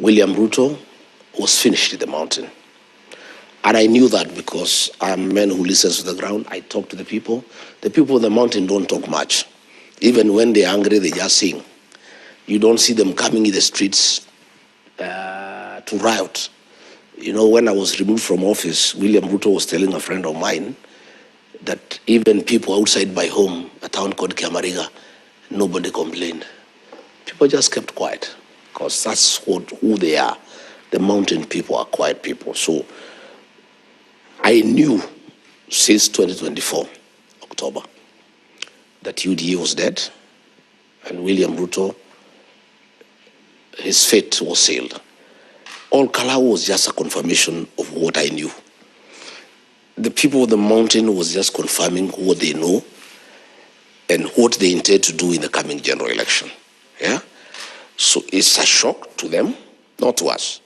William Ruto was finished at the mountain. And I knew that because I'm a man who listens to the ground. I talk to the people. The people on the mountain don't talk much. Even when they're angry, they just sing. You don't see them coming in the streets to riot. You know, when I was removed from office, William Ruto was telling a friend of mine that even people outside my home, a town called Kiamariga, nobody complained. People just kept quiet because that's who they are. The mountain people are quiet people. So I knew since 2024, October, that UDA was dead and William Ruto, his fate was sealed. All Kalonzo was just a confirmation of what I knew. The people of the mountain was just confirming what they know and what they intend to do in the coming general election. Yeah? So it's a shock to them, not to us.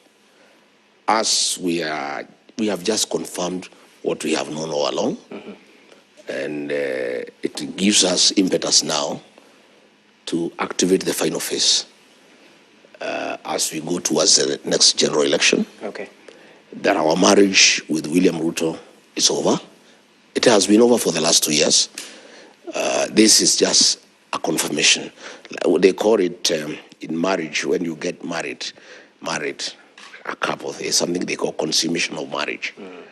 As we have just confirmed what we have known all along. Mm-hmm. And it gives us impetus now to activate the final phase as we go towards the next general election. Okay. That our marriage with William Ruto is over. It has been over for the last 2 years. This is just a confirmation. They call it in marriage, when you get married, a couple, there's something they call consummation of marriage. Mm.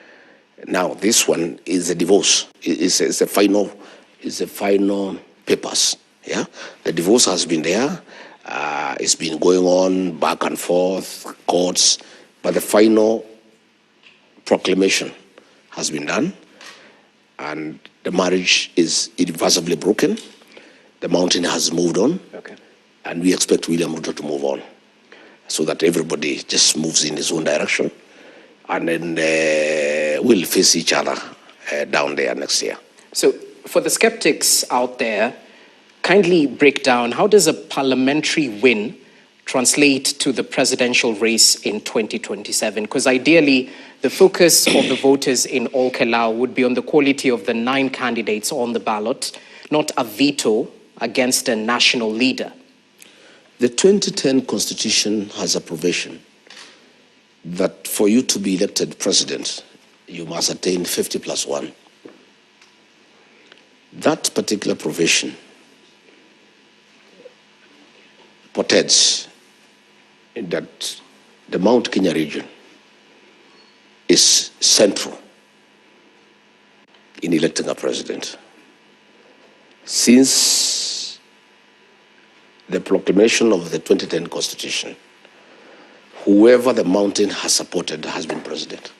Now, this one is a divorce. It's the final papers. Yeah, the divorce has been there. It's been going on back and forth, courts, but the final proclamation has been done, and the marriage is irreversibly broken. The mountain has moved on, okay, and we expect William Ruto to move on, so that everybody just moves in his own direction, and then we'll face each other down there next year. So, for the skeptics out there, kindly break down, how does a parliamentary win translate to the presidential race in 2027? Because ideally, the focus of the voters in All Kalau would be on the quality of the 9 candidates on the ballot, not a veto against a national leader. The 2010 Constitution has a provision that for you to be elected president, you must attain 50+1. That particular provision portends that the Mount Kenya region is central in electing a president. Since the proclamation of the 2010 Constitution, whoever the mountain has supported has been president.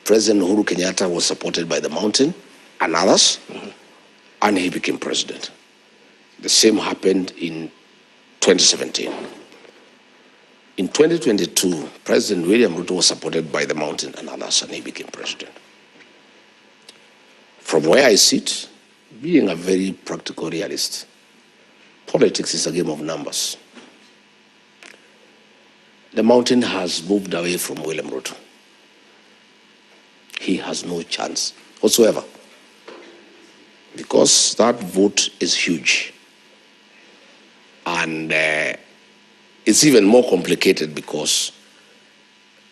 President Uhuru Kenyatta was supported by the mountain and others, and he became president. The same happened in 2017. In 2022, President William Ruto was supported by the mountain and others, and he became president. From where I sit, being a very practical realist, politics is a game of numbers. The mountain has moved away from William Ruto. He has no chance whatsoever, because that vote is huge. And it's even more complicated because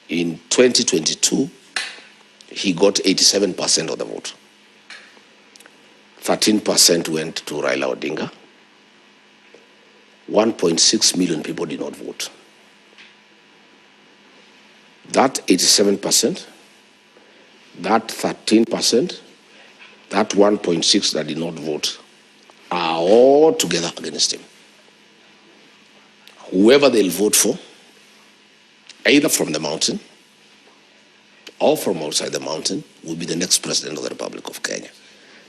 in 2022, he got 87% of the vote. 13% went to Raila Odinga. 1.6 million people did not vote. That 87%, that 13%, that 1.6 that did not vote are all together against him. Whoever they'll vote for, either from the mountain or from outside the mountain, will be the next president of the Republic of Kenya.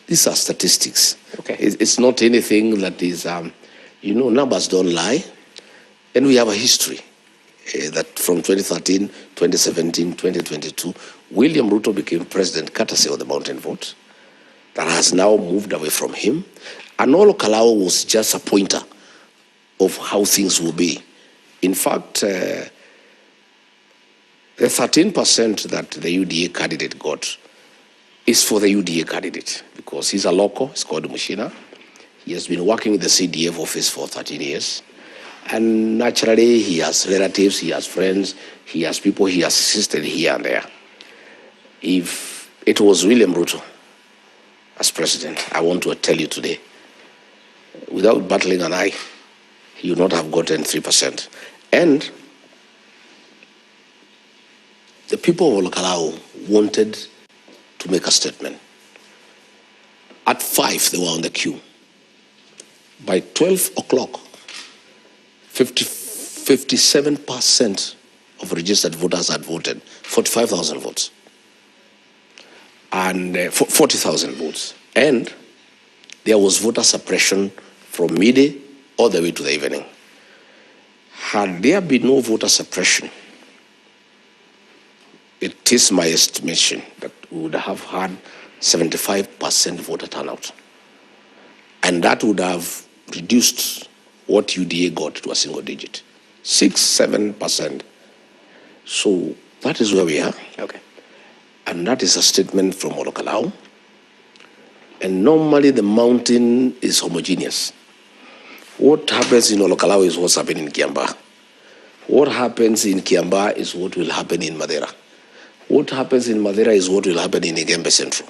These are statistics. Okay. It's not anything that is, numbers don't lie. And we have a history that from 2013, 2017, 2022, William Ruto became president courtesy of the mountain vote that has now moved away from him. And all Kalau was just a pointer of how things will be. In fact, the 13% that the UDA candidate got is for the UDA candidate because he's a local, he's called Mushina. He has been working in the CDF office for 13 years. And naturally, he has relatives, he has friends, he has people he has assisted here and there. If it was William Ruto as president, I want to tell you today, without battling an eye, he would not have gotten 3%. And the people of Olkalau wanted to make a statement. At 5, they were on the queue. By 12 o'clock, 57% of registered voters had voted, 45,000 votes, and 40,000 votes. And there was voter suppression from midday all the way to the evening. Had there been no voter suppression, it is my estimation that we would have had 75% voter turnout. And that would have reduced what UDA got to a single digit, 6-7%. So that is where we are. Okay. And that is a statement from Olkalau. And normally the mountain is homogeneous. What happens in Olkalau is what's happening in Kiambaa. What happens in Kiambaa is what will happen in Madeira. What happens in Madeira is what will happen in Igembe Central.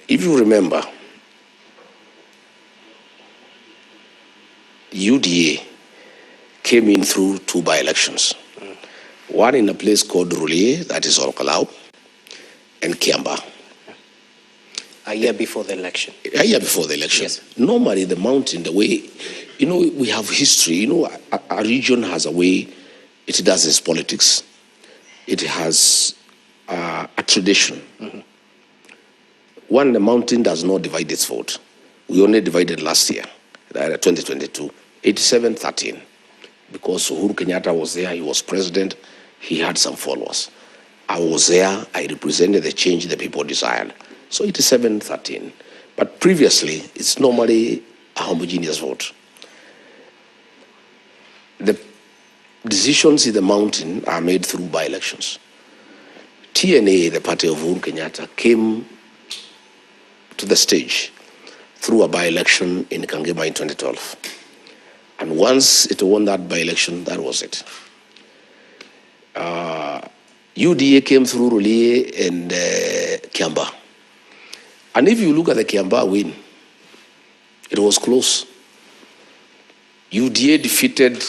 If you remember, UDA came in through 2 by-elections. One in a place called Rulie, that is Olkalau, and Kiambaa. A year before the election. A year before the election. Yes. Normally, the mountain, the way, we have history. A region has a way it does its politics. It has a tradition. Mm-hmm. One, the mountain does not divide its vote. We only divided last year, 2022, 87-13. Because Uhuru Kenyatta was there, he was president, he had some followers. I was there, I represented the change the people desired. So 87-13. But previously, it's normally a homogeneous vote. The decisions in the mountain are made through by-elections. TNA, the party of Uhuru Kenyatta, came to the stage through a by-election in Kangema in 2012. And once it won that by-election, that was it. UDA came through Rulie and Kiambaa. And if you look at the Kiambaa win, it was close. UDA defeated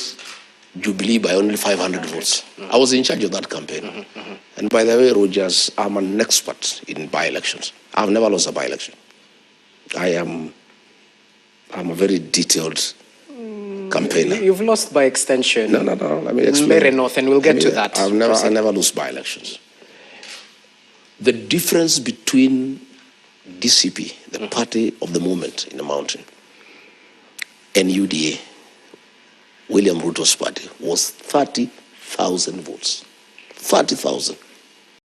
Jubilee by only 500 votes. I was in charge of that campaign. And by the way, Rogers, I'm an expert in by-elections. I've never lost a by-election. I'm a very detailed campaigner. You've lost by extension. No. Let me explain. Mary North, and we'll get to that. I never lose by-elections. The difference between DCP, the party of the movement in the mountain, and UDA, William Ruto's party, was 30,000 votes. 30,000.